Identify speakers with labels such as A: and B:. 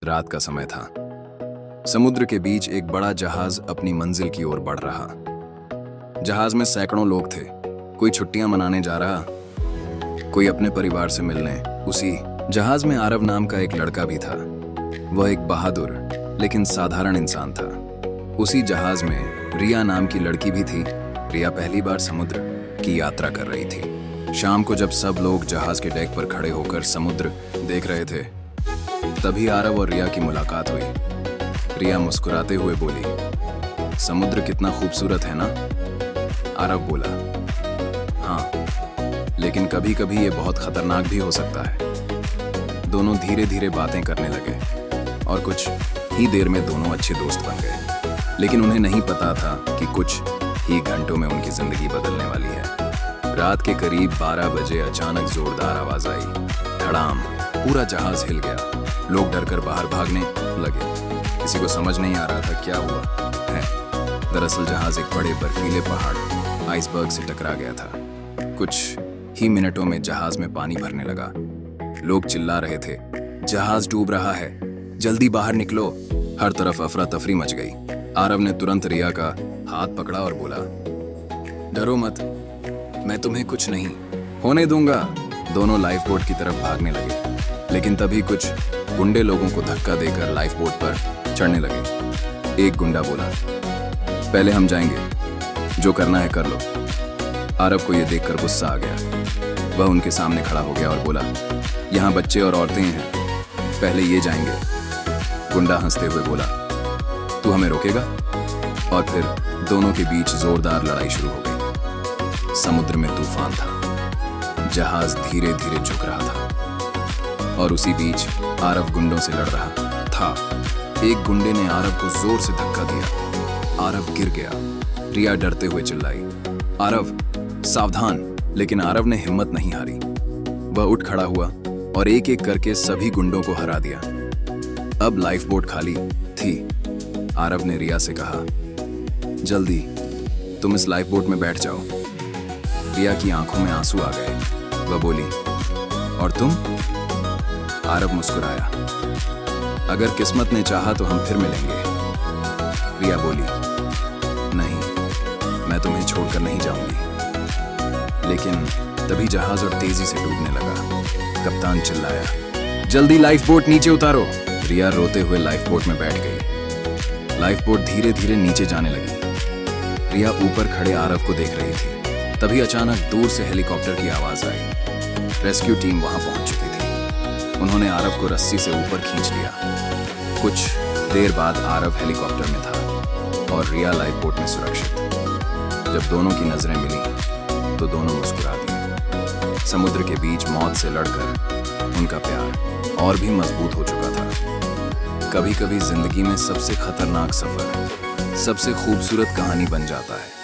A: रात का समय था। समुद्र के बीच एक बड़ा जहाज अपनी मंजिल की ओर बढ़ रहा। जहाज में सैकड़ों लोग थे। कोई छुट्टियां मनाने जा रहा, कोई अपने परिवार से मिलने। उसी जहाज में आरव नाम का एक लड़का भी था। वह एक बहादुर लेकिन साधारण इंसान था। उसी जहाज में रिया नाम की लड़की भी थी। रिया पहली बार समुद्र की यात्रा कर रही थी। शाम को जब सब लोग जहाज के डेक पर खड़े होकर समुद्र देख रहे थे, तभी आरव और रिया की मुलाकात हुई। रिया मुस्कुराते हुए बोली, समुद्र कितना खूबसूरत है ना? आरव बोला, हाँ, लेकिन कभी कभी ये बहुत खतरनाक भी हो सकता है। दोनों धीरे धीरे बातें करने लगे और कुछ ही देर में दोनों अच्छे दोस्त बन गए। लेकिन उन्हें नहीं पता था कि कुछ ही घंटों में उनकी जिंदगी बदलने वाली है। रात के करीब 12 बजे अचानक जोरदार आवाज आई, धड़ाम। पूरा जहाज हिल गया। लोग डरकर बाहर भागने लगे। किसी को समझ नहीं आ रहा था क्या हुआ है। दरअसल जहाज एक बड़े बर्फीले पहाड़ आइसबर्ग से टकरा गया था। कुछ ही मिनटों में जहाज में पानी भरने लगा। लोग चिल्ला रहे थे, जहाज डूब रहा है, जल्दी बाहर निकलो। हर तरफ अफरा तफरी मच गई। आरव ने तुरंत रिया का हाथ पकड़ा और बोला, डरो मत, मैं तुम्हें कुछ नहीं होने दूंगा। दोनों लाइफ बोट की तरफ भागने लगे, लेकिन तभी कुछ गुंडे लोगों को धक्का देकर लाइफ बोट पर चढ़ने लगे। एक गुंडा बोला, पहले हम जाएंगे, जो करना है कर लो। आरव को यह देखकर गुस्सा आ गया। वह उनके सामने खड़ा हो गया और बोला, यहाँ बच्चे और औरतें हैं, पहले ये जाएंगे। गुंडा हंसते हुए बोला, तू हमें रोकेगा? और फिर दोनों के बीच जोरदार लड़ाई शुरू हो गई। समुद्र में तूफान था। जहाज धीरे धीरे झुक रहा था और उसी बीच आरव गुंडों से लड़ रहा था। एक गुंडे ने आरव को जोर से धक्का दिया। आरव गिर गया। रिया डरते हुए चिल्लाई, आरव सावधान। लेकिन आरव ने हिम्मत नहीं हारी। वह उठ खड़ा हुआ और एक एक करके सभी गुंडों को हरा दिया। अब लाइफ बोट खाली थी। आरव ने रिया से कहा, जल्दी तुम इस लाइफ बोट में बैठ जाओ। रिया की आंखों में आंसू आ गए। वह बोली, और तुम? आरव मुस्कुराया, अगर किस्मत ने चाहा तो हम फिर मिलेंगे। रिया बोली, नहीं, मैं तुम्हें छोड़कर नहीं जाऊंगी। लेकिन तभी जहाज और तेजी से डूबने लगा। कप्तान चिल्लाया, जल्दी लाइफ बोट नीचे उतारो। रिया रोते हुए लाइफ बोट में बैठ गई। लाइफ बोट धीरे धीरे नीचे जाने लगी। रिया ऊपर खड़े आरव को देख रही थी। तभी अचानक दूर से हेलीकॉप्टर की आवाज आई। रेस्क्यू टीम वहां पहुंच चुकी थी। उन्होंने आरव को रस्सी से ऊपर खींच लिया। कुछ देर बाद आरव हेलीकॉप्टर में था और रिया लाइफ बोट में सुरक्षित। जब दोनों की नजरें मिली तो दोनों मुस्कुरा दिए। समुद्र के बीच मौत से लड़कर उनका प्यार और भी मजबूत हो चुका था। कभी कभी जिंदगी में सबसे खतरनाक सफर सबसे खूबसूरत कहानी बन जाता है।